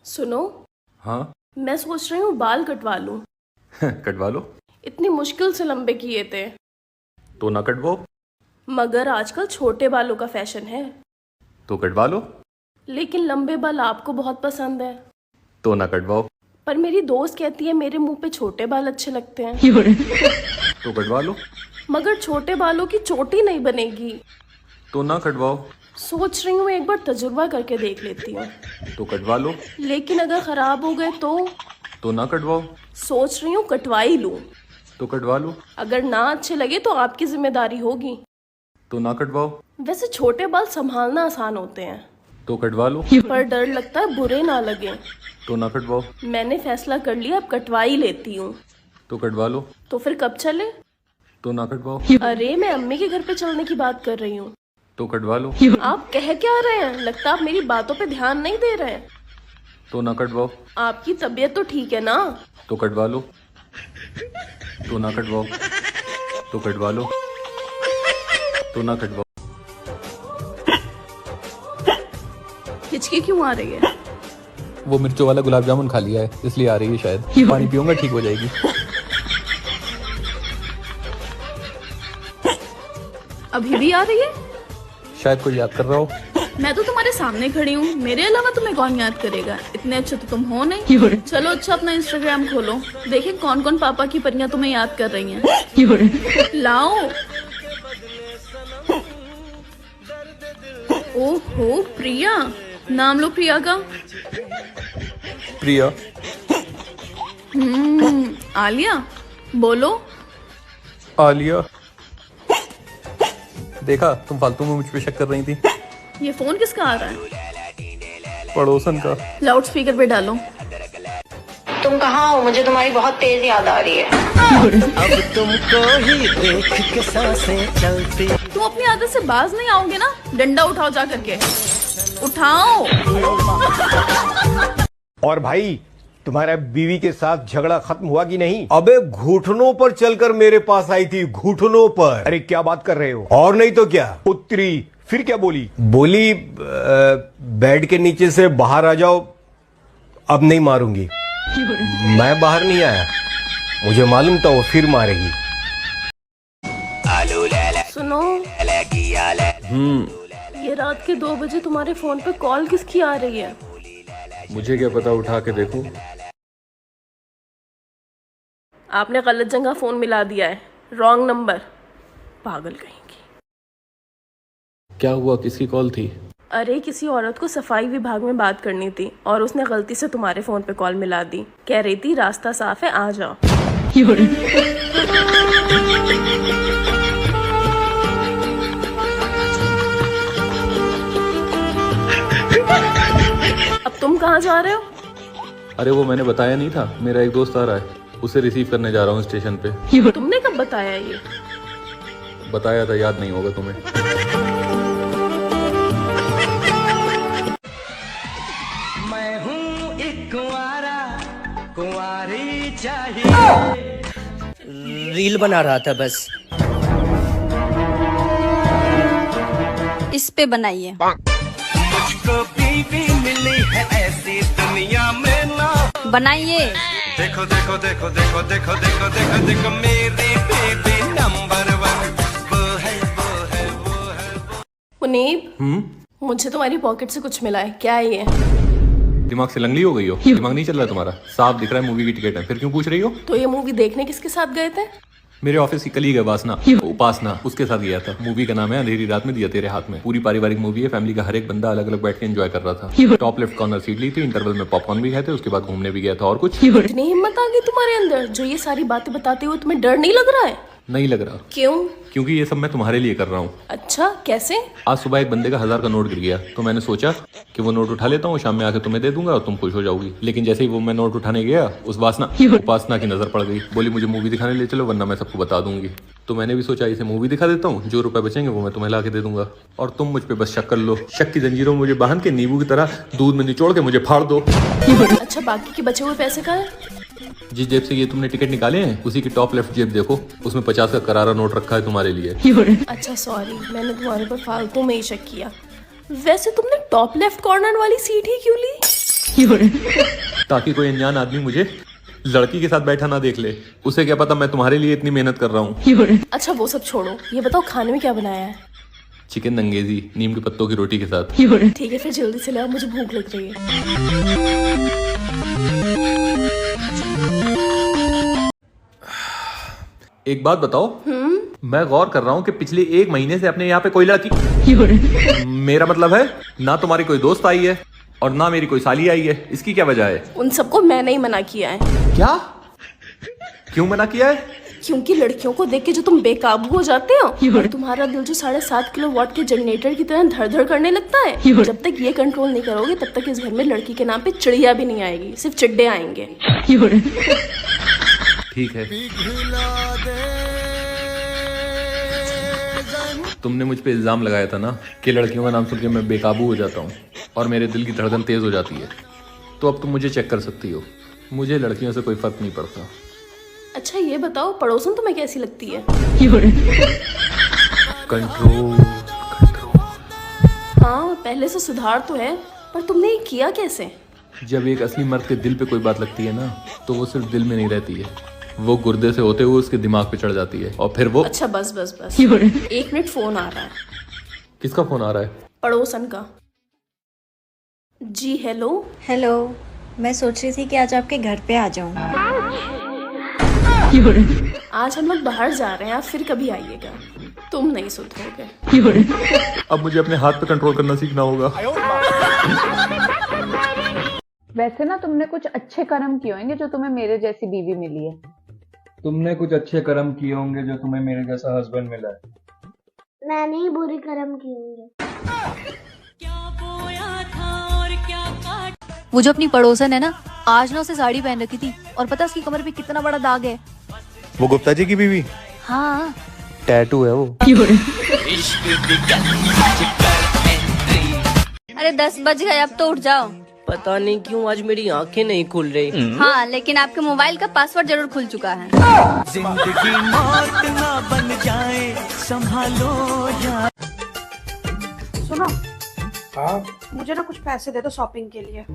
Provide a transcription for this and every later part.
सुनो। हाँ। मैं सोच रही हूँ बाल कटवा लूं। कटवा लो। इतनी मुश्किल से लंबे किए थे। तो ना कटवाओ। मगर आजकल छोटे बालों का फैशन है। तो कटवा लो। लेकिन लंबे बाल आपको बहुत पसंद है। तो ना कटवाओ। पर मेरी दोस्त कहती है मेरे मुंह पे छोटे बाल अच्छे लगते हैं। तो कटवा लो। मगर छोटे बालों की चोटी नहीं बनेगी। तो ना कटवाओ। सोच रही हूँ एक बार तजुर्बा करके देख लेती हूँ। तो कटवा लो। लेकिन अगर खराब हो गए तो ना कटवाओ। सोच रही हूँ कटवा ही लूं। तो कटवा लो। अगर ना अच्छे लगे तो आपकी जिम्मेदारी होगी। तो ना कटवाओ। वैसे छोटे बाल संभालना आसान होते हैं। तो कटवा लो। पर डर लगता है बुरे ना लगे। तो ना कटवाओ। मैंने फैसला कर लिया, अब कटवा ही लेती हूँ। तो कटवा लो। तो फिर कब चले? तो ना कटवाओ। अरे मैं अम्मी के घर पे चलने की बात कर रही हूँ। तो कटवा लो। आप कह क्या रहे हैं? लगता है आप मेरी बातों पे ध्यान नहीं दे रहे हैं। तो ना कटवाओ। आपकी तबीयत तो ठीक है ना? तो कटवा लो। तो ना कटवाओ। तो कटवा लो। तो ना कटवाओ। हिचकी क्यों आ रही है? वो मिर्चों वाला गुलाब जामुन खा लिया है इसलिए आ रही है शायद। पानी पीऊंगा ठीक हो जाएगी। अभी भी आ रही है? शायद कोई याद कर रहा हो। मैं तो तुम्हारे सामने खड़ी हूँ, मेरे अलावा तुम्हें कौन याद करेगा? इतने अच्छे तो तुम हो नहीं। चलो अच्छा अपना इंस्टाग्राम खोलो, देखे कौन कौन पापा की परियां तुम्हें याद कर रही हैं। लाओ। ओहो प्रिया, नाम लो प्रिया का। प्रिया। आलिया बोलो। आलिया। देखा तुम फालतू में मुझ पे शक कर रही थी। ये फोन किसका आ रहा है? पड़ोसन का। लाउड स्पीकर पे डालो। तुम कहाँ हो? मुझे तुम्हारी बहुत तेज याद आ रही है। अब तुमको ही देख के सांसें चलती। तुम अपनी आदत से बाज नहीं आओगे ना? डंडा उठाओ जा करके, उठाओ। और भाई तुम्हारा बीवी के साथ झगड़ा खत्म हुआ कि नहीं? अबे घुटनों पर चलकर मेरे पास आई थी, घुटनों पर। अरे क्या बात कर रहे हो? और नहीं तो क्या, उतरी फिर क्या बोली? बोली बेड के नीचे से बाहर आ जाओ, अब नहीं मारूंगी। मैं बाहर नहीं आया, मुझे मालूम था वो फिर मारेगी। सुनो। ये रात के 2 बजे तुम्हारे फोन पे कॉल किसकी आ रही है? मुझे क्या पता, उठा के देखो। आपने गलत जगह फोन मिला दिया है, रॉन्ग नंबर। पागल कहीं की। क्या हुआ, किसकी कॉल थी? अरे किसी औरत को सफाई विभाग में बात करनी थी और उसने गलती से तुम्हारे फोन पे कॉल मिला दी। कह रही थी रास्ता साफ है, आ जाओ। अब तुम कहाँ जा रहे हो? अरे वो मैंने बताया नहीं था, मेरा एक दोस्त आ रहा है, उसे रिसीव करने जा रहा हूँ स्टेशन पे। तुमने कब बताया ये? बताया था, याद नहीं होगा तुम्हें। मैं हूँ एक कुंवारा, कुंवारी चाहिए। रील बना रहा था बस। इस पे बनाइए। मुझको बीवी मिली है ऐसी दुनिया में ना। बनाइए। देखो देखो देखो देखो देखो देखो देखो देखो मेरी बेबी नंबर 1। वो है वो है वो है। मुनीब, मुझे तुम्हारी पॉकेट से कुछ मिला है, क्या है ये? दिमाग से लंगली हो गई हो? दिमाग नहीं चल रहा तुम्हारा? साफ दिख रहा है मूवी की टिकट है, फिर क्यों पूछ रही हो? तो ये मूवी देखने किसके साथ गए थे? मेरे ऑफिस की कलीग है उपासना, उसके साथ गया था। मूवी का नाम है अंधेरी रात में दिया तेरे हाथ में। पूरी पारिवारिक मूवी है, फैमिली का हर एक बंदा अलग अलग बैठ के एंजॉय कर रहा था। टॉप लेफ्ट कॉर्नर सीट ली थी, इंटरवल में पॉपकॉर्न भी खाए थे, उसके बाद घूमने भी गया था। और कुछ? इतनी हिम्मत आ गई तुम्हारे अंदर जो ये सारी बातें बताते हुए तुम्हें डर नहीं लग रहा है? नहीं लग रहा। क्यों? क्योंकि ये सब मैं तुम्हारे लिए कर रहा हूँ। अच्छा, कैसे? आज सुबह एक बंदे का 1000 का नोट गिर गया, तो मैंने सोचा कि वो नोट उठा लेता हूँ, शाम में आके तुम्हें दे दूंगा और तुम खुश हो जाओगी। लेकिन जैसे ही वो मैं नोट उठाने गया, उस उपासना की नजर पड़ गई। बोली मुझे मूवी दिखाने ले चलो वरना मैं सबको बता दूंगी। तो मैंने भी सोचा इसे मूवी दिखा देता हूँ, जो रुपए बचेंगे वो मैं तुम्हें ला के दे दूंगा और तुम मुझ पे बस शक कर लो। शक की जंजीरों में मुझे बांध के नींबू की तरह दूध में निचोड़ के मुझे फाड़ दो। अच्छा, बाकी के बचे हुए पैसे कहाँ हैं? जिस जेब से ये तुमने टिकट निकाले हैं उसी की टॉप लेफ्ट जेब देखो, उसमें 50 का करारा नोट रखा है तुम्हारे लिए। अच्छा सॉरी, मैंने तुम्हारे पर फालतू में ही शक किया। वैसे तुमने टॉप लेफ्ट कॉर्नर वाली सीट ही क्यों ली? ताकि कोई अनजान आदमी मुझे लड़की के साथ बैठा ना देख ले। उसे क्या पता मैं तुम्हारे लिए इतनी मेहनत कर रहा हूँ। अच्छा वो सब छोड़ो, ये बताओ खाने में क्या बनाया है? चिकन दंगेजी नीम के पत्तों की रोटी के साथ। ठीक है फिर जल्दी से लाओ, मुझे भूख लग रही है। एक बात बताओ, मैं गौर कर रहा हूँ कि पिछले 1 महीने से अपने यहाँ पे कोई लड़की, मेरा मतलब है ना तुम्हारी कोई दोस्त आई है और ना मेरी कोई साली आई है। इसकी क्या वजह है? उन सबको मैंने ही मना किया है। क्या? क्यों मना किया है? क्योंकि लड़कियों को देख के जो तुम बेकाबू हो जाते हो और तुम्हारा दिल जो 7.5 किलोवाट के जनरेटर की तरह धड़ धड़ करने लगता है, जब तक ये कंट्रोल नहीं करोगे तब तक इस घर में लड़की के नाम पे चिड़िया भी नहीं आएगी, सिर्फ चिड्डे आएंगे। ठीक है, तुमने मुझ पे इल्जाम लगाया था ना कि लड़कियों का नाम सुन के मैं बेकाबू हो जाता हूँ और मेरे दिल की धड़कन तेज हो जाती है, तो अब तुम मुझे चेक कर सकती हो। मुझे लड़कियों से कोई फर्क नहीं पड़ता। अच्छा ये बताओ, पड़ोसन तुम्हें कैसी लगती है? कंट्रोल। हाँ पहले से सुधार तो है, पर तुमने ये किया कैसे? जब एक असली मर्द के दिल पे कोई बात लगती है ना, तो वो सिर्फ दिल में नहीं रहती है, वो गुर्दे से होते हुए उसके दिमाग पे चढ़ जाती है और फिर वो। अच्छा बस बस बस, 1 मिनट फोन आ रहा है। किसका फोन आ रहा है? पड़ोसन का। जी हेलो। हेलो, मैं सोच रही थी कि आज आपके घर पे आ जाऊं। आज हम लोग बाहर जा रहे हैं, आप फिर कभी आइएगा, तुम नहीं सुधरोगे। अब मुझे अपने हाथ पे कंट्रोल करना सीखना होगा। वैसे ना तुमने कुछ अच्छे कर्म किए होंगे जो तुम्हें मेरे जैसी बीवी मिली है। तुमने कुछ अच्छे कर्म किए होंगे जो तुम्हें मेरे जैसा हस्बैंड मिला है। मैंने ही बुरे कर्म किए होंगे। वो जो अपनी पड़ोसन है ना, आज ना उसे साड़ी पहन रखी थी और पता उसकी कमर पे कितना बड़ा दाग है। वो गुप्ता जी की बीवी? हाँ टैटू है वो। अरे 10 बज गए, अब तो उठ जाओ। पता नहीं क्यों आज मेरी आंखें नहीं खुल रही। हाँ लेकिन आपके मोबाइल का पासवर्ड जरूर खुल चुका है। जिंदगी मौत ना बन जाए, संभालो यार। सुनो। हाँ? मुझे ना कुछ पैसे दे दो शॉपिंग के लिए।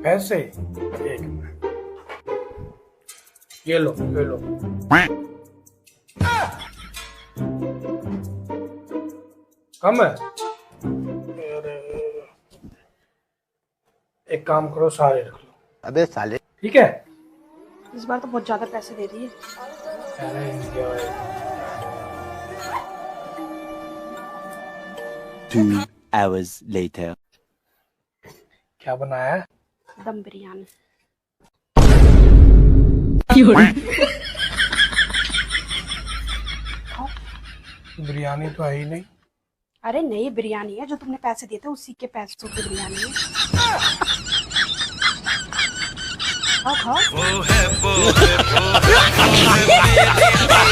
पैसे? एक मिनट, ये लो ये लो। कम है? एक काम करो, सारे रख लो। अबे साले। ठीक है, इस बार तो बहुत ज्यादा पैसे दे दिए। अरे enjoy। 2 hours later. क्या बनाया है? दम बिरयानी। बिरयानी तो है ही नहीं। अरे नई बिरयानी है, जो तुमने पैसे दिए थे उसी के पैसों की बिरयानी है। खाओ खाओ। वो है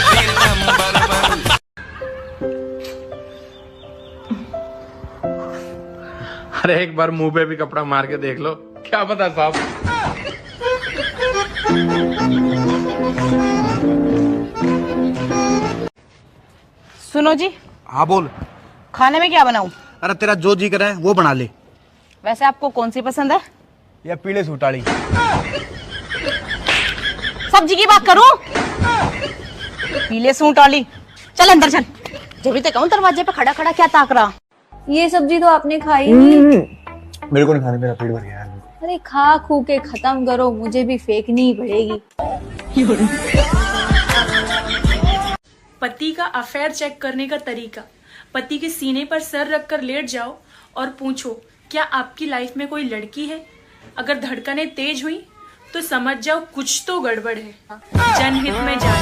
मेरी नंबर 1। अरे एक बार मुंह पे भी कपड़ा मार के देख लो, क्या पता साहब। सुनो जी। हाँ बोल। खाने में क्या बनाऊं? अरे तेरा जो जी करे वो बना ले। वैसे आपको कौन सी पसंद है? या पीले सूटाड़ी। सब्जी की बात करूं? पीले सूट वाली। चल अंदर चल। जब भी तक कहूं दरवाजे पे खड़ा खड़ा क्या ताक रहा? ये सब्जी तो आपने खाई नहीं। मेरे को नहीं खाने, मेरा पेट भर गया है। अरे खा खू के खत्म करो, मुझे भी फेंकनी ही पड़ेगी। पति का अफेयर चेक करने का तरीका। पति के सीने पर सर रखकर लेट जाओ और पूछो, क्या आपकी लाइफ में कोई लड़की है? अगर धड़कनें तेज हुई तो समझ जाओ कुछ तो गड़बड़ है। जनहित में जाए।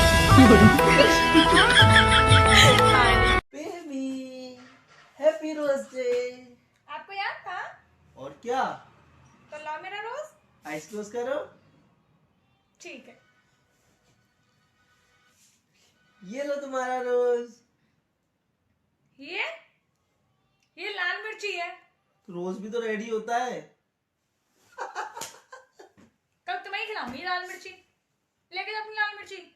Happy rose day. आपको याद था? और क्या? तो लाओ मेरा रोज। आइस क्लोज करो। ठीक है। ये लो तुम्हारा रोज। ये लाल मिर्ची है। रोज भी तो रेडी होता है। कल तुम्हें ही खिलाऊंगी लाल मिर्ची। लेके जाओ अपनी लाल मिर्ची।